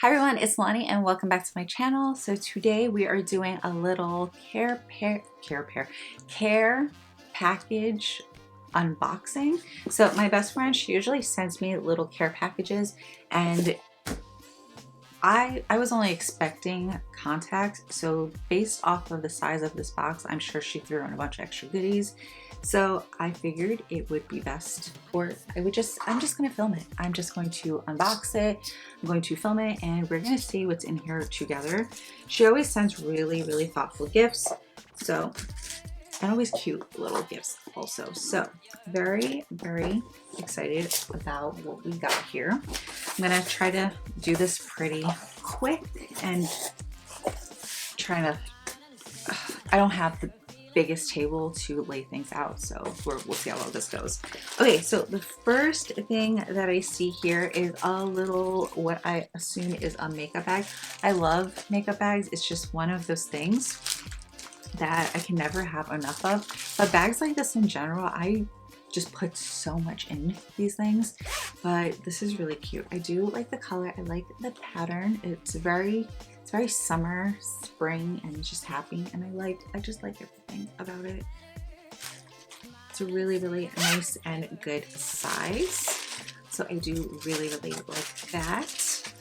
Hi everyone, it's Nalanie and welcome back to my channel. So today we are doing a little care package unboxing. So my best friend, she usually sends me little care packages, and I was only expecting contacts. So based off of the size of this box, I'm sure she threw in a bunch of extra goodies. So I figured it would be best, or I'm just going to film it. I'm just going to unbox it. I'm going to film it and we're going to see what's in here together. She always sends really, really thoughtful gifts. So, and always cute little gifts also. So very, very excited about what we got here. I'm going to try to do this pretty quick and try to, I don't have the biggest table to lay things out, so we'll see how well this goes. Okay, so the first thing that I see here is a little, what I assume is a makeup bag. I love makeup bags. It's just one of those things that I can never have enough of. But bags like this in general, I just put so much in these things. But this is really cute. I do like the color. I like the pattern. It's very summer, spring, and it's just happy. And I just like everything about it. It's a really, really nice and good size. So I do really, really like that.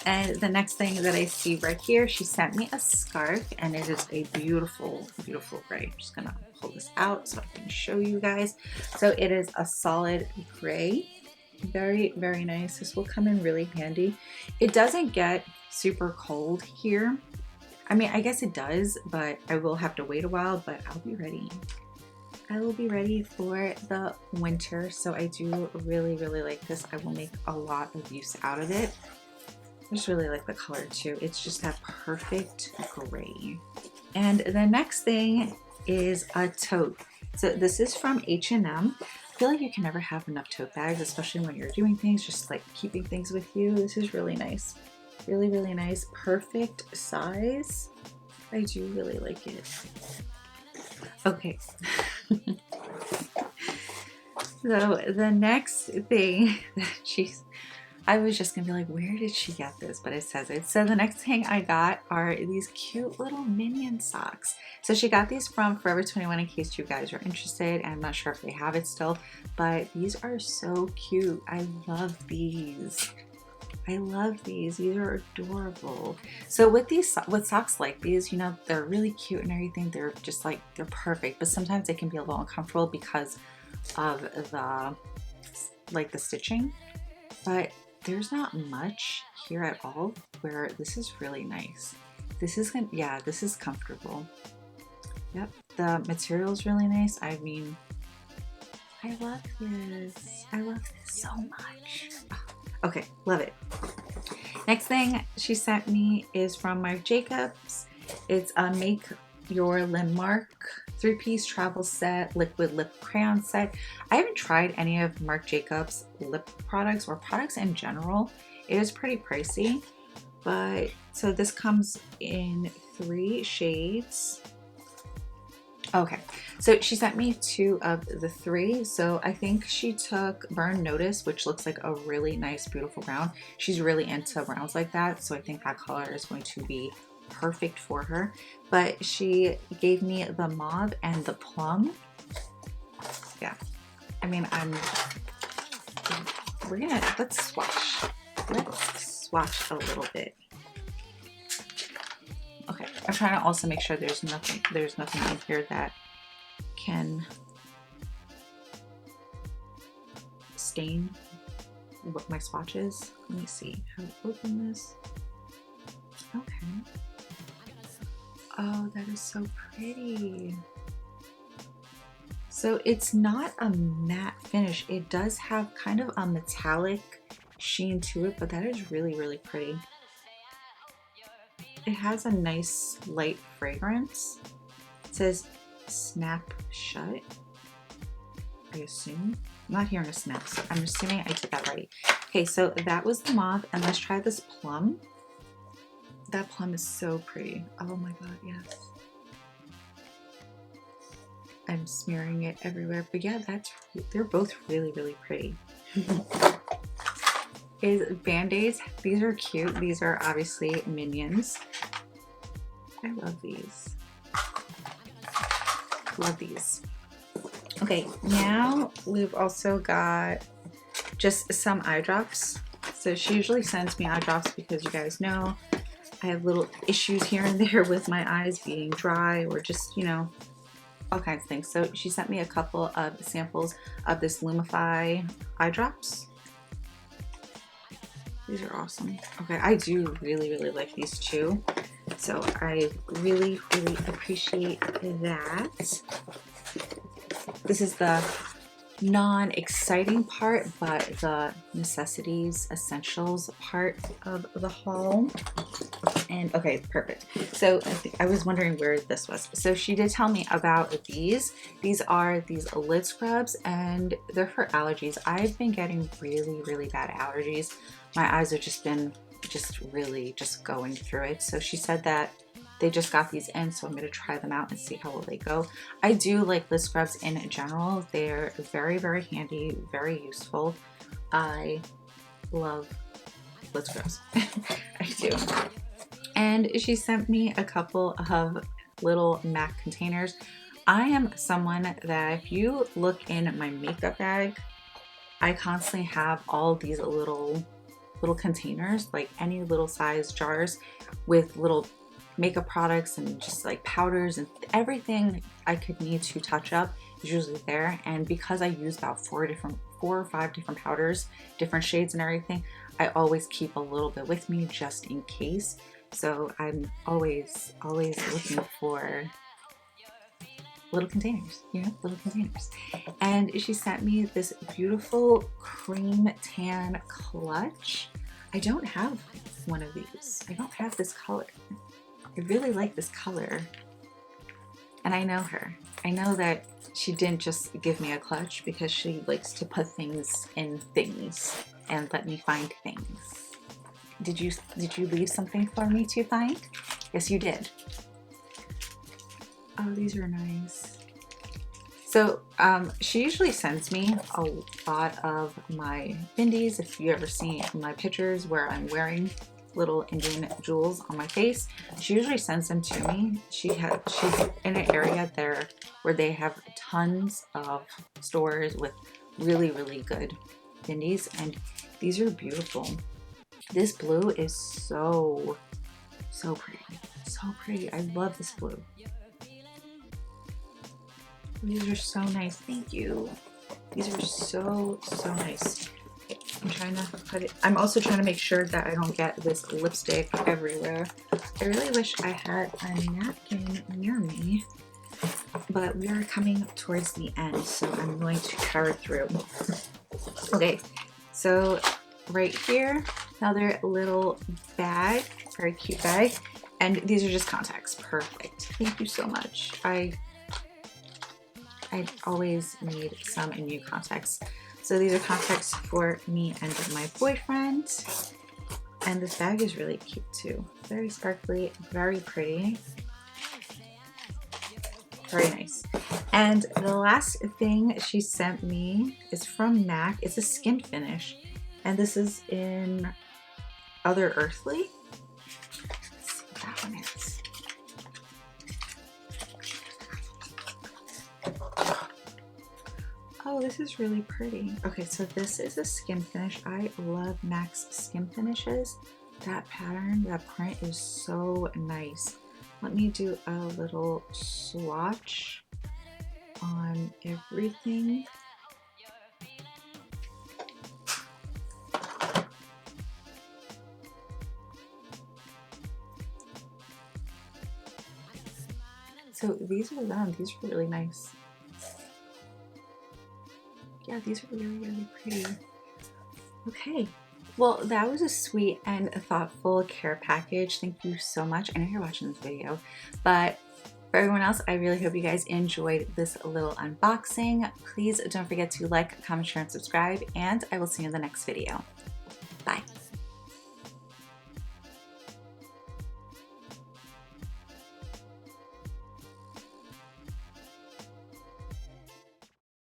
And the next thing that I see right here, she sent me a scarf, and it is a beautiful, beautiful gray. I'm just gonna pull this out so I can show you guys. So it is a solid gray. Very, very nice. This will come in really handy. It doesn't get super cold here. I mean, I guess it does, but I will have to wait a while, but I'll be ready. I will be ready for the winter. So I do really, really like this. I will make a lot of use out of it. I just really like the color too. It's just that perfect gray. And the next thing is a tote. So this is from H&M. I feel like you can never have enough tote bags, especially when you're doing things, just like keeping things with you. This is really nice. Really, really nice. Perfect size. I do really like it. Okay. So the next thing that I was just gonna be like, where did she get this? But it says it. So the next thing I got are these cute little Minion socks. So she got these from Forever 21 in case you guys are interested. I'm not sure if they have it still, but these are so cute. I love these. I love these. These are adorable. So with socks like these, you know, they're really cute and everything. They're just like, they're perfect, but sometimes they can be a little uncomfortable because of the stitching. But there's not much here at all, where this is really nice. This is gonna, yeah, this is comfortable. Yep, the material is really nice. I mean, I love this. I love this so much. Okay, love it. Next thing she sent me is from Marc Jacobs. It's a Make Your Landmark 3-piece travel set, liquid lip crayon set. I haven't tried any of Marc Jacobs lip products or products in general. It is pretty pricey, but so this comes in 3 shades. Okay, so she sent me 2 of the 3. So I think she took Burn Notice, which looks like a really nice, beautiful brown. She's really into browns like that, so I think that color is going to be perfect for her. But she gave me the mauve and the plum. Yeah, I mean, let's swatch a little bit. Okay, I'm trying to also make sure there's nothing in here that can stain what my swatch is. Let me see how to open this. Okay. Oh, that is so pretty. So it's not a matte finish. It does have kind of a metallic sheen to it, but that is really, really pretty. It has a nice light fragrance. It says snap shut, I assume. I'm not hearing a snap, so I'm assuming I did that right. Okay, so that was the mauve, and let's try this plum. That plum is so pretty. Oh my god, yes. I'm smearing it everywhere, but yeah, they're both really, really pretty. is Band-Aids. These are cute. These are obviously Minions. I love these. Love these. Okay, now we've also got just some eye drops. So she usually sends me eye drops because you guys know I have little issues here and there with my eyes being dry or just, you know, all kinds of things. So she sent me a couple of samples of this Lumify eye drops. These are awesome. Okay, I do really like these too. So I really appreciate that. This is the non-exciting part, but the necessities, essentials part of the haul. And okay, perfect. So I was wondering where this was. So she did tell me about these. These are these lid scrubs and they're for allergies. I've been getting really bad allergies. My eyes have just been really going through it. So she said that they just got these in, so I'm going to try them out and see how well they go. I do like lid scrubs in general. They're very handy, very useful. I love lid scrubs. I do. And she sent me a couple of little MAC containers. I am someone that if you look in my makeup bag, I constantly have all these little containers, like any little size jars with little makeup products and just like powders and everything I could need to touch up is usually there. And because I use about 4 or 5 different powders, different shades and everything, I always keep a little bit with me just in case. So I'm always looking for little containers, you know, little containers. And she sent me this beautiful cream tan clutch. I don't have one of these. I don't have this color. I really like this color. And I know her. I know that she didn't just give me a clutch because she likes to put things in things and let me find things. Did you leave something for me to find? Yes, you did. Oh, these are nice. So she usually sends me a lot of my bindies. If you ever see my pictures where I'm wearing little Indian jewels on my face, she usually sends them to me. She's in an area there where they have tons of stores with really good bindies, and these are beautiful. This blue is so pretty. So pretty. I love this blue. These are so nice. Thank you. These are so nice. I'm trying to put it. I'm also trying to make sure that I don't get this lipstick everywhere. I really wish I had a napkin near me, but we are coming towards the end, so I'm going to power through. Okay, so right here, another little bag, very cute bag, and these are just contacts. Perfect. Thank you so much. I always need some new contacts. So these are contacts for me and my boyfriend. And this bag is really cute too. Very sparkly, very pretty. Very nice. And the last thing she sent me is from MAC. It's a skin finish. And this is in Other Earthly. Let's see what that one is. Oh, this is really pretty. Okay, so this is a skin finish. I love MAC's skin finishes. That pattern, that print is so nice. Let me do a little swatch on everything. So these are them. These are really nice. Yeah, these are really pretty. Okay, well, that was a sweet and thoughtful care package. Thank you so much. I know you're watching this video, but for everyone else, I really hope you guys enjoyed this little unboxing. Please don't forget to like, comment, share, and subscribe, and I will see you in the next video.